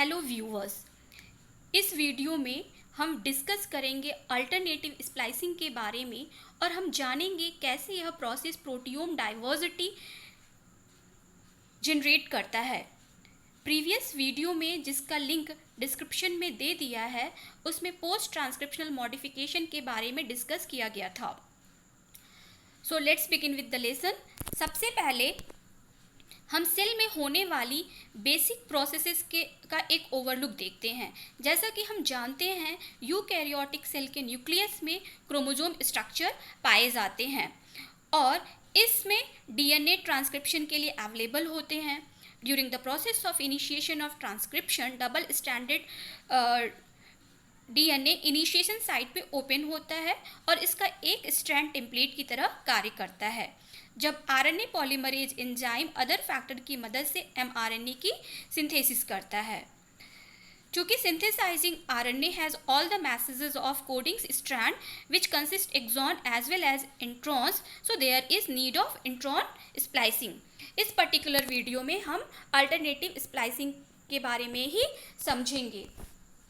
Hello viewers, इस video में हम डिस्कस करेंगे अल्टरनेटिव स्प्लाइसिंग के बारे में और हम जानेंगे कैसे यह प्रोसेस प्रोटियोम डाइवर्सिटी जनरेट करता है। प्रीवियस वीडियो में जिसका लिंक डिस्क्रिप्शन में दे दिया है उसमें पोस्ट ट्रांसक्रिप्शनल मॉडिफिकेशन के बारे में डिस्कस किया गया था। So let's begin with the lesson. सबसे पहले हम सेल में होने वाली बेसिक प्रोसेसेस का एक ओवरलुक देखते हैं। जैसा कि हम जानते हैं यूकैरियोटिक सेल के न्यूक्लियस में क्रोमोसोम स्ट्रक्चर पाए जाते हैं और इसमें डीएनए ट्रांसक्रिप्शन के लिए अवेलेबल होते हैं। During the process of initiation of transcription double stranded DNA initiation site पे ओपन होता है और इसका एक स्ट्रैंड टेम्पलेट की तरह कार्य करता है। जब RNA polymerase enzyme other factor की मदद से एमआरएनए की सिंथेसिस करता है। चूँकि synthesizing RNA has all the messages of coding strand which consist exon as well as introns, so there is need of intron splicing. इस पर्टिकुलर वीडियो में हम अल्टरनेटिव स्प्लाइसिंग के बारे में ही समझेंगे।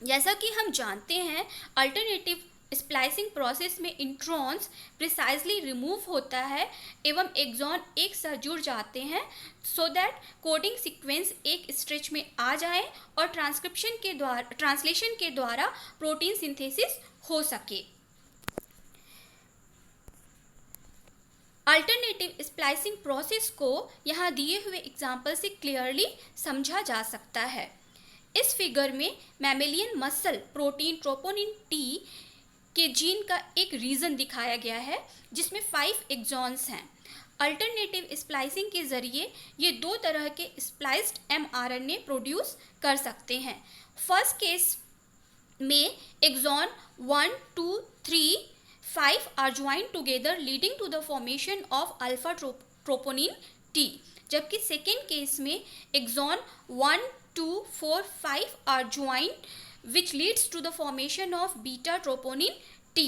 जैसा कि हम जानते हैं अल्टरनेटिव स्प्लाइसिंग प्रोसेस में इंट्रॉन्स प्रिसाइजली रिमूव होता है एवं एक्सॉन एक साथ जुड़ जाते हैं सो दैट कोडिंग सीक्वेंस एक स्ट्रेच में आ जाए और ट्रांसलेशन के द्वारा प्रोटीन सिंथेसिस हो सके। अल्टरनेटिव स्प्लाइसिंग प्रोसेस को यहाँ दिए हुए एग्जाम्पल से क्लियरली समझा जा सकता है। इस फिगर में mammalian muscle protein troponin T के जीन का एक रीजन दिखाया गया है जिसमें 5 एक्सॉन्स हैं। अल्टरनेटिव स्प्लाइसिंग के जरिए ये 2 तरह के स्प्लाइस्ड एमआरएनए प्रोड्यूस कर सकते हैं। फर्स्ट केस में exon 1, 2, 3, 5 are joined together leading to the formation of alpha troponin T, जबकि सेकेंड केस में exon 1, 2, 4, 5 are joined which leads to the formation of beta troponin T.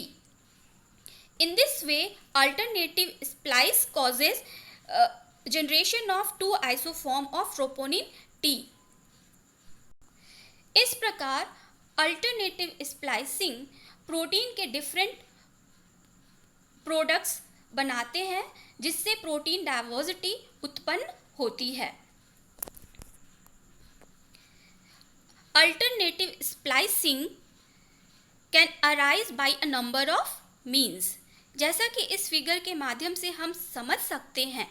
In this way, alternative splice causes generation of 2 isoform of troponin T. इस प्रकार alternative splicing protein के different products बनाते हैं जिससे protein diversity उत्पन्न होती है। Alternative splicing can arise by a number of means. जैसा कि इस फिगर के माध्यम से हम समझ सकते हैं,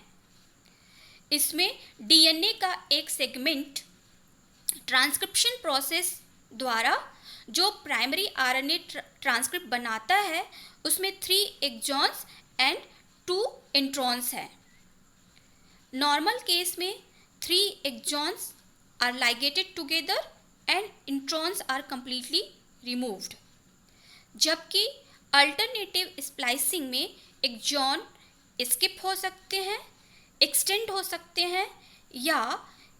इसमें डीएनए का एक सेगमेंट ट्रांसक्रिप्शन प्रोसेस द्वारा जो प्राइमरी आरएनए ट्रांसक्रिप्ट बनाता है उसमें 3 एक्सॉन्स एंड 2 इंट्रॉन्स हैं। नॉर्मल केस में 3 exons are ligated together and introns are completely removed, जबकि अल्टरनेटिव स्प्लाइसिंग में एक्सॉन स्किप हो सकते हैं, एक्सटेंड हो सकते हैं या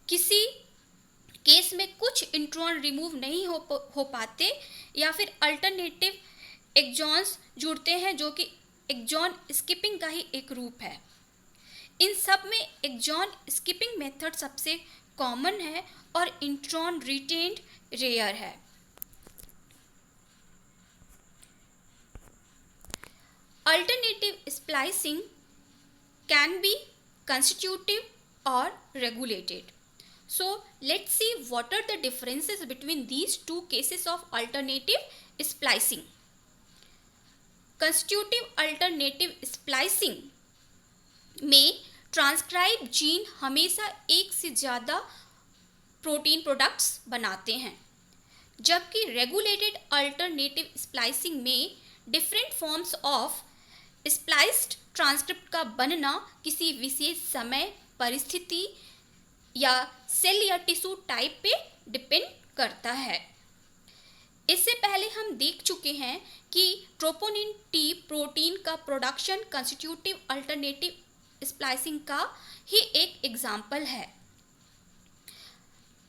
किसी केस में कुछ इंट्रॉन रिमूव नहीं हो पाते या फिर अल्टरनेटिव एक्सॉन्स जुड़ते हैं जो कि एक्सॉन स्किपिंग का ही एक रूप है। इन सब में एक्सॉन स्किपिंग मेथड सबसे कॉमन है और इंट्रॉन रिटेन्ड रेयर है। Alternative splicing can be constitutive और regulated. So let's see what are the differences between these 2 cases of alternative splicing. Constitutive alternative splicing में ट्रांसक्राइब जीन हमेशा एक से ज़्यादा प्रोटीन प्रोडक्ट्स बनाते हैं, जबकि रेगुलेटेड अल्टरनेटिव स्प्लाइसिंग में different forms of spliced transcript का बनना किसी विशेष समय, परिस्थिति या सेल या टिश्यू टाइप पे डिपेंड करता है। इससे पहले हम देख चुके हैं कि ट्रोपोनिन टी प्रोटीन का प्रोडक्शन कंस्टिट्यूटिव अल्टरनेटिव स्प्लाइसिंग का ही एक एग्जाम्पल है।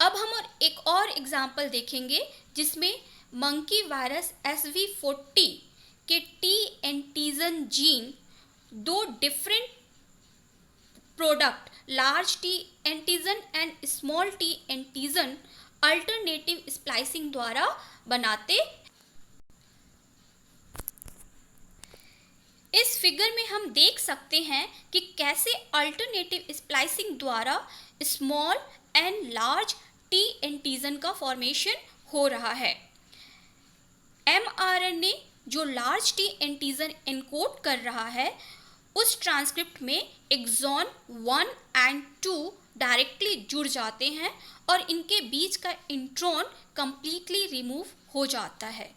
अब हम एक और एग्जाम्पल देखेंगे जिसमें मंकी वायरस SV40 के T antigen gene 2 different product large T antigen and small T antigen alternative splicing द्वारा बनाते। इस फिगर में हम देख सकते हैं कि कैसे अल्टरनेटिव स्प्लाइसिंग द्वारा small and large T antigen का फॉर्मेशन हो रहा है। mRNA जो लार्ज टी एंटीजन एनकोड कर रहा है, उस ट्रांसक्रिप्ट में एक्सॉन 1 एंड 2 डायरेक्टली जुड़ जाते हैं और इनके बीच का इंट्रॉन कंप्लीटली रिमूव हो जाता है।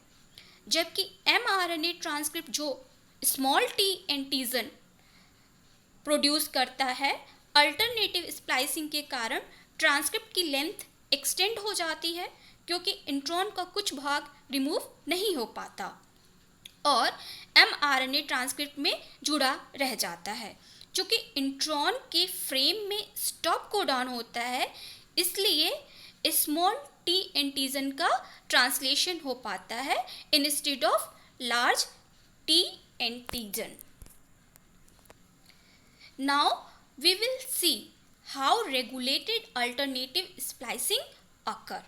जबकि mRNA ट्रांसक्रिप्ट जो स्मॉल टी एंटीजन प्रोड्यूस करता है, अल्टरनेटिव स्प्लाइसिंग के कारण ट्रांसक्रिप्ट की लेंथ एक्सटेंड हो जाती है क्योंकि इंट्रॉन का कुछ भाग रिमूव नहीं हो पाता और mRNA ट्रांसक्रिप्ट में जुड़ा रह जाता है। चूँकि इंट्रॉन के फ्रेम में स्टॉप कोडॉन होता है, इसलिए स्मॉल टी एंटीजन का ट्रांसलेशन हो पाता है instead of large T antigen. Now we will see how regulated alternative splicing occur.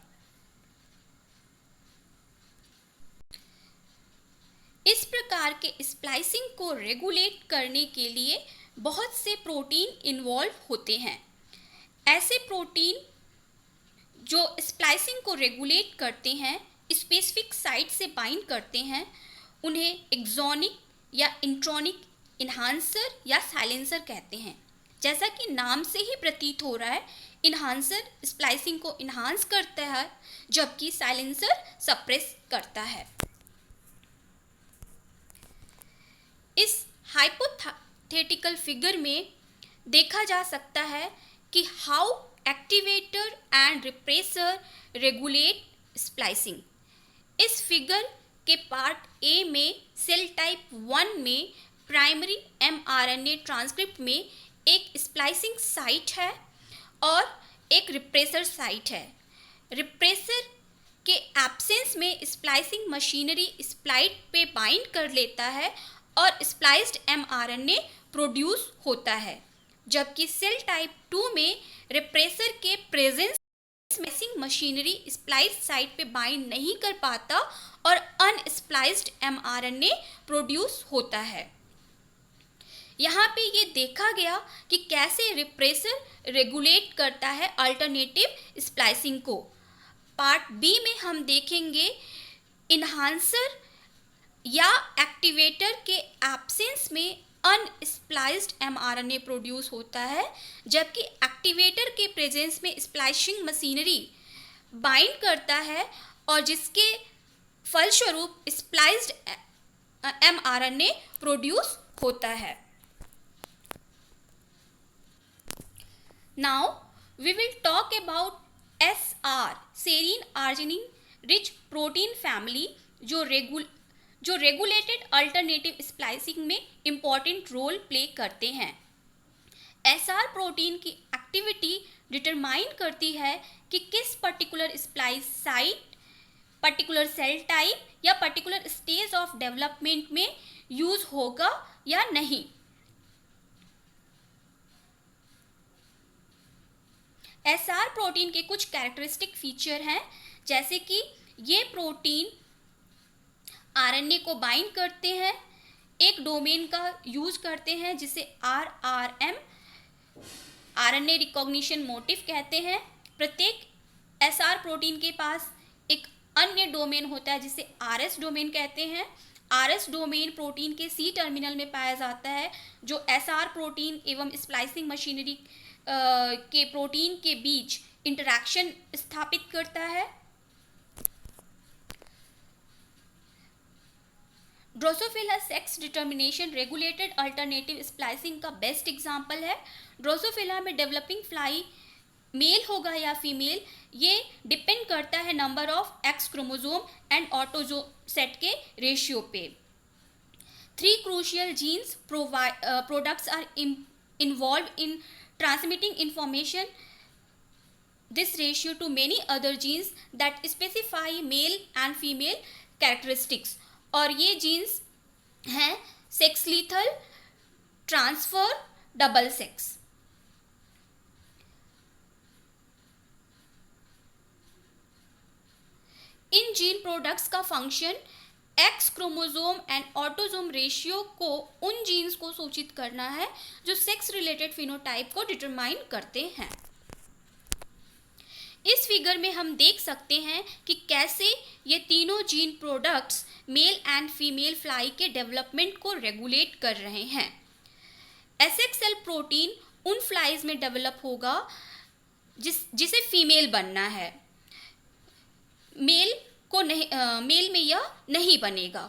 इस प्रकार के स्प्लाइसिंग को रेगुलेट करने के लिए बहुत से प्रोटीन इन्वॉल्व होते हैं। ऐसे प्रोटीन जो स्प्लाइसिंग को रेगुलेट करते हैं, स्पेसिफिक साइट से बाइंड करते हैं, उन्हें एक्सोनिक या इंट्रॉनिक इन्हांसर या साइलेंसर कहते हैं। जैसा कि नाम से ही प्रतीत हो रहा है, इन्हांसर स्प्लाइसिंग को इन्हांस करता है जबकि साइलेंसर सप्रेस करता है। इस हाइपोथेटिकल फिगर में देखा जा सकता है कि how activator and repressor regulate splicing. इस फिगर के पार्ट ए में सेल टाइप 1 में प्राइमरी mRNA ट्रांसक्रिप्ट में एक स्प्लाइसिंग साइट है और एक रिप्रेसर साइट है। रिप्रेसर के एब्सेंस में स्प्लाइसिंग मशीनरी स्प्लाइट पे बाइंड कर लेता है और स्प्लाइस्ड mRNA प्रोड्यूस होता है, जबकि सेल टाइप 2 में रिप्रेसर के presence splicing machinery splice site पे बाइंड नहीं कर पाता और अनस्प्लाइस्ड mRNA प्रोड्यूस होता है। यहाँ पे ये देखा गया कि कैसे रिप्रेसर रेगुलेट करता है अल्टरनेटिव स्प्लाइसिंग को। पार्ट बी में हम देखेंगे इन्हांसर या एक्टिवेटर के एब्सेंस में अनस्प्लाइस्ड mRNA प्रोड्यूस होता है, जबकि एक्टिवेटर के प्रेजेंस में स्प्लाइसिंग मशीनरी बाइंड करता है और जिसके फलस्वरूप स्प्लाइस्ड mRNA प्रोड्यूस होता है। Now we will talk about SR serine arginine rich protein family जो रेगुलेटेड अल्टरनेटिव स्प्लाइसिंग में इम्पॉर्टेंट रोल प्ले करते हैं। SR प्रोटीन की एक्टिविटी डिटरमाइन करती है कि किस particular splice site, particular cell type या पर्टिकुलर स्टेज ऑफ डेवलपमेंट में यूज होगा या नहीं। SR प्रोटीन के कुछ कैरेक्टरिस्टिक फीचर हैं, जैसे कि ये प्रोटीन RNA को बाइंड करते हैं, एक डोमेन का यूज करते हैं जिसे RRM RNA रिकॉग्निशन मोटिव कहते हैं। प्रत्येक SR प्रोटीन के पास एक अन्य डोमेन होता है जिसे RS डोमेन कहते हैं। RS डोमेन प्रोटीन के C टर्मिनल में पाया जाता है, जो SR प्रोटीन एवं स्प्लाइसिंग मशीनरी के प्रोटीन के बीच इंटरैक्शन स्थापित करता है। Drosophila sex determination regulated alternative splicing का बेस्ट एग्जाम्पल है। ड्रोसोफिला में डेवलपिंग फ्लाई मेल होगा या फीमेल, ये डिपेंड करता है number of x chromosome and autosome set के रेशियो पे। 3 crucial genes products are involved in transmitting information this ratio to many other genes that specify male and female characteristics, और ये genes हैं sex lethal, transfer, double sex. इन gene products का function X chromosome and autosome ratio को उन genes को सूचित करना है जो सेक्स रिलेटेड फिनोटाइप को डिटरमाइन करते हैं। इस फिगर में हम देख सकते हैं कि कैसे ये तीनों gene products male and female fly के डेवलपमेंट को रेगुलेट कर रहे हैं। एसेक्सुअल प्रोटीन उन फ्लाइज में डेवलप होगा जिसे फीमेल बनना है, मेल में यह नहीं बनेगा।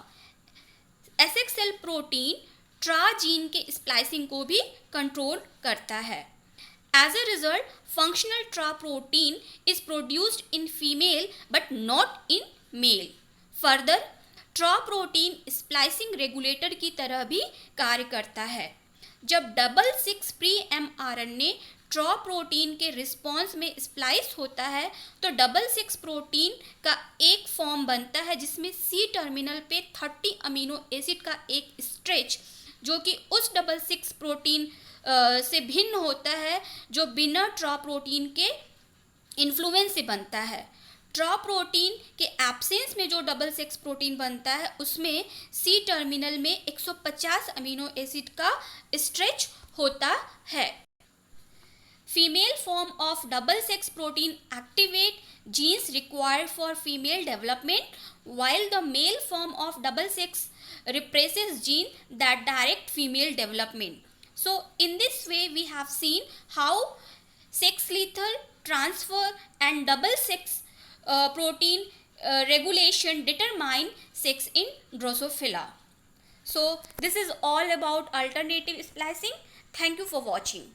एसेक्सुअल प्रोटीन ट्रा जीन के स्प्लाइसिंग को भी कंट्रोल करता है। As a result, functional TRA protein is produced in female but not in male. Further, TRA protein splicing regulator की तरह भी कार्य करता है। जब double 6 pre mRNA TRA protein के रिस्पॉन्स में स्प्लाइस होता है तो डबल 6 प्रोटीन का एक फॉर्म बनता है जिसमें C टर्मिनल पे 30 अमीनो एसिड का एक स्ट्रेच जो कि उस डबल 6 प्रोटीन से भिन्न होता है जो बिना ट्रा प्रोटीन के इन्फ्लुएंस से बनता है। ट्रा प्रोटीन के एब्सेंस में जो डबल 6 प्रोटीन बनता है उसमें सी टर्मिनल में 150 अमीनो एसिड का स्ट्रेच होता है। Female form of double 6 protein activate genes required for female development while the male form of double 6 represses gene that direct female development. So in this way we have seen how sex lethal transfer and double 6 protein regulation determine sex in Drosophila. So this is all about alternative splicing. Thank you for watching.